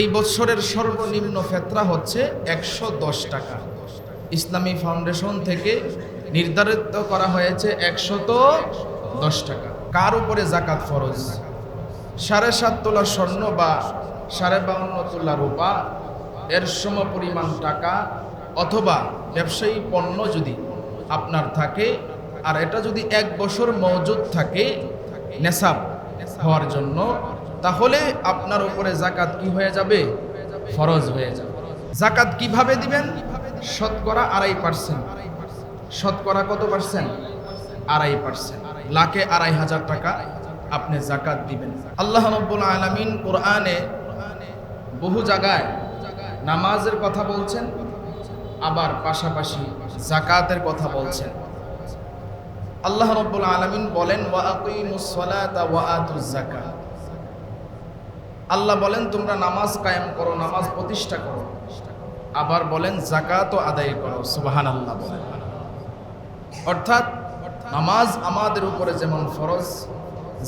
এই বছরের সর্বনিম্ন ফেতরা হচ্ছে 110 টাকা। ইসলামী ফাউন্ডেশন থেকে নির্ধারিত করা হয়েছে 110 টাকা। কার উপরে যাকাত ফরজ? 7.5 তোলা স্বর্ণ বা 52.5 তোলা রূপা এর সমপরিমাণ টাকা অথবা ব্যবসায়ী পণ্য যদি আপনার থাকে, আর এটা যদি 1 বছর মজুদ থাকে নেসাব হওয়ার জন্য, তাহলে আপনার উপরে যাকাত কি হয়ে যাবে? ফরজ হয়ে যাবে। যাকাত কিভাবে দিবেন? শতকরা 2.5%। শতকরা কত পার্সেন্ট? 2.5%। লাখে 2,500 টাকা আপনি যাকাত দিবেন। আল্লাহ রাব্বুল আলামিন কোরআনে বহু জায়গায় নামাজের কথা বলছেন, আবার পাশাপাশি যাকাতের কথা বলছেন। আল্লাহ রাব্বুল আলামিন বলেন, ওয়া আকিমুস সালাতা ওয়া আতুজ যাকাত। আল্লাহ বলেন তোমরা নামাজ কায়েম করো, নামাজ প্রতিষ্ঠা করো। আবার বলেন যাকাতও আদায় করো। সুবহানাল্লাহ বলেন। অর্থাৎ নামাজ আমাদের উপরে যেমন ফরজ,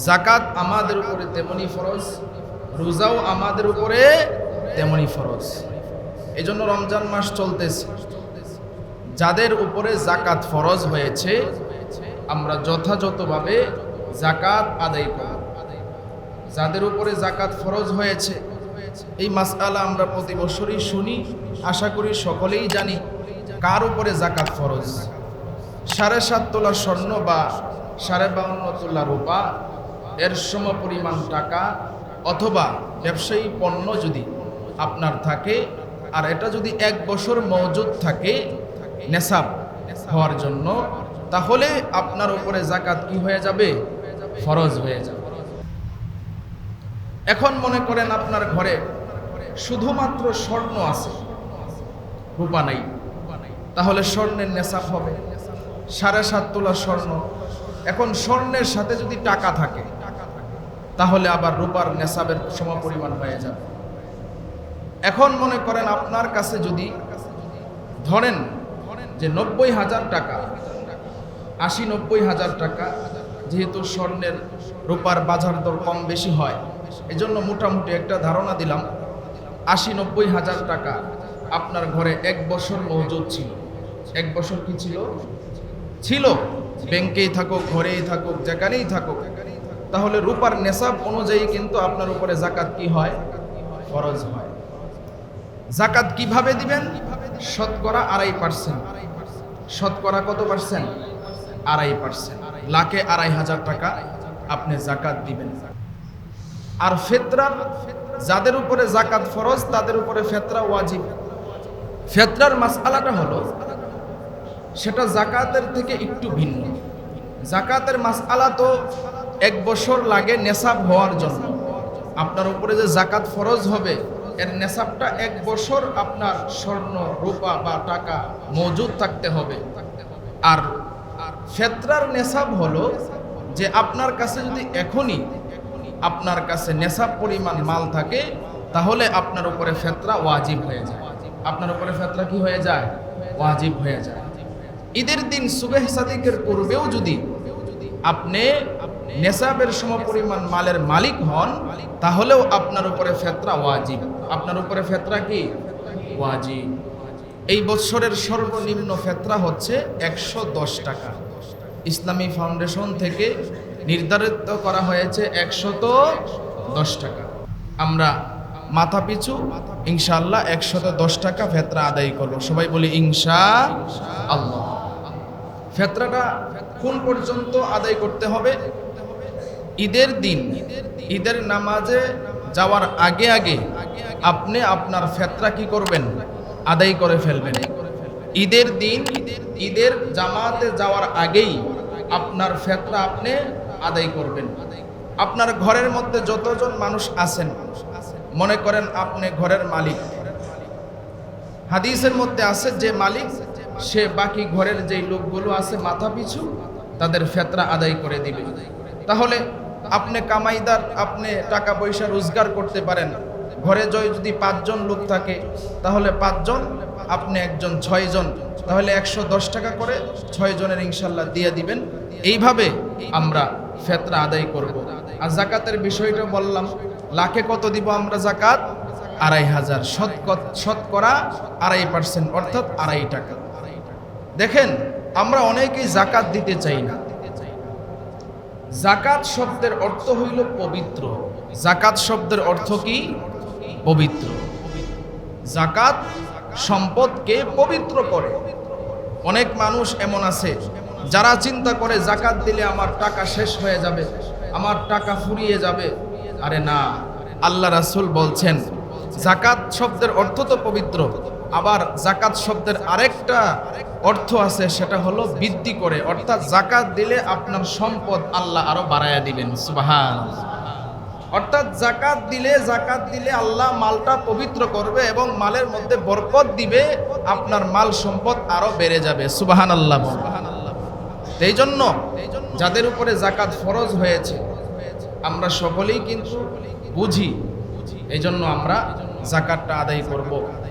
যাকাত আমাদের উপরে তেমনি ফরজ, রোজাও আমাদের উপরে তেমনি ফরজ। এজন্য রমজান মাস চলতেছে, যাদের উপরে যাকাত ফরজ হয়েছে আমরা যথাযথভাবে যাকাত আদায় করব। যাদের উপরে যাকাত ফরজ হয়েছে, এই মাসআলা আমরা প্রতি বছরই শুনি, আশা করি সকলেই জানি। কার উপরে যাকাত ফরজ? 7.5 তোলা স্বর্ণ বা 52.5 তোলা রূপা এর সমপরিমাণ টাকা অথবা ব্যবসায়ী পণ্য যদি আপনার থাকে, আর এটা যদি 1 বছর মজুদ থাকে নেসাব হওয়ার জন্য, তাহলে আপনার উপরে যাকাত কি হয়ে যাবে? ফরজ হয়ে যাবে। এখন মনে করেন আপনার ঘরে শুধুমাত্র স্বর্ণ আছে, রূপা নাই, তাহলে স্বর্ণের নেসাব হবে 7.5 তোলা স্বর্ণ। এখন স্বর্ণের সাথে যদি টাকা থাকে, তাহলে আবার রূপার নেসাবের সমপরিমাণ হয়ে যাবে। এখন মনে করেন আপনার কাছে যদি ধরেন যে 90,000 টাকা, 80-90,000 টাকা, যেহেতু স্বর্ণের রূপার বাজার দর কম বেশি হয়, এজন্য মোটামুটি একটা ধারণা দিলাম, 80-90,000 টাকা আপনার ঘরে 1 বছর মজুদ ছিল। 1 বছর কি ছিল? ছিল। ব্যাংকেই থাকুক, ঘরেই থাকুক, যেখানেই থাকুক, তাহলে রূপার নেসাব অনুযায়ী কিন্তু আপনার উপরে যাকাত কি হয়? ফরজ হয়। যাকাত কিভাবে দিবেন? শতকরা 2.5%। শতকরা কত পার্সেন্ট? 2.5%। লাখে 2,500 টাকা আপনি যাকাত দিবেন। আর ফিতরার, যাদের উপরে যাকাত ফরজ তাদের উপরে ফিতরা ওয়াজিব। ফিতরার মাসআলাটা হলো, সেটা যাকাতের থেকে একটু ভিন্ন। যাকাতের মাসআলা তো 1 বছর লাগে নেসাব হওয়ার জন্য। আপনার উপরে যে যাকাত ফরজ হবে এর নেসাবটা 1 বছর আপনার স্বর্ণ রূপা বা টাকা মজুদ থাকতে হবে। আর ফিতরার নেসাব হলো যে আপনার কাছে যদি এখনই আপনার কাছে নেসাব পরিমাণ মাল থাকে, তাহলে আপনার উপরে ফিতরা ওয়াজিব হয়ে যায়। আপনার উপরে ফিতরা কি হয়ে যায়? ওয়াজিব হয়ে যায়। ঈদের দিন সুবহ সাদিকের পূর্বেও যদি আপনি নেসাবের সমপরিমাণ মালের মালিক হন, তাহলেও আপনার উপরে ফিতরা ওয়াজিব। আপনার উপরে ফিতরা কি? ওয়াজিব। এই বছরের সর্বনিম্ন ফিতরা হচ্ছে 110 টাকা। ইসলামী ফাউন্ডেশন থেকে নির্ধারিত করা হয়েছে 110 টাকা। আমরা মাথা পিছু ইনশাআল্লাহ 110 টাকা ফিতরা আদায় করব। সবাই বলি ইনশাআল্লাহ। ফিতরাটা কোন পর্যন্ত আদায় করতে হবে? ঈদের দিন, ঈদের নামাজে যাওয়ার আগে আগে আপনি আপনার ফিতরা কি করবেন? আদায় করে ফেলবেন। ঈদের দিন, ঈদের জামাতে যাওয়ার আগেই আপনার ফিতরা আপনি আদায় করবেন। আপনার ঘরের মধ্যে যতজন মানুষ আছেন, মনে করেন আপনি ঘরের মালিক। হাদিসের মধ্যে আছে যে মালিক সে বাকি ঘরের যেই লোকগুলো আছে মাথা পিছু তাদের ফিতরা আদায় করে দিবে। তাহলে আপনি কামাইদার, আপনি টাকা পয়সা রোজগার করতে পারেন। ঘরে যদি 5 জন লোক থাকে, তাহলে 5 জন, আপনি একজন, 6 জন, তাহলে 110 টাকা করে 6 জনের ইনশাল্লাহ দিয়ে দিবেন। এইভাবে আমরা ফিতরা আদায় করব। আর যাকাতের বিষয়টা বললাম, লাখে কত দিব আমরা যাকাত? 2500, শতকরা 2.5%, অর্থাৎ 2.5 টাকা। দেখেন, আমরা অনেকেই যাকাত দিতে চাই না। যাকাত শব্দের অর্থ হইল পবিত্র। যাকাত শব্দের অর্থ কি? পবিত্র। যাকাত সম্পদকে পবিত্র করে। অনেক মানুষ এমন আছে যারা চিন্তা করে যাকাত দিলে আমার টাকা শেষ হয়ে যাবে, আমার টাকা ফুরিয়ে যাবে। আরে না, আল্লাহ রাসূল বলছেন যাকাত শব্দের অর্থ তো পবিত্র, আবার যাকাত শব্দের আরেকটা অর্থ আছে, সেটা হলো বৃদ্ধি করে। অর্থাৎ যাকাত দিলে আপনার সম্পদ আল্লাহ আরো বাড়ায়া দিবেন। সুবহানাল্লাহ। অর্থাৎ জাকাত দিলে আল্লাহ মালটা পবিত্র করবে এবং মালের মধ্যে বরকত দিবে, আপনার মাল সম্পদ আরো বেড়ে যাবে। সুবহানাল্লাহ। এই জন্য যাদের উপরে জাকাত ফরজ হয়েছে আমরা সকলেই কিন্তু বুঝি, এই জন্য আমরা জাকাতটা আদায় করব।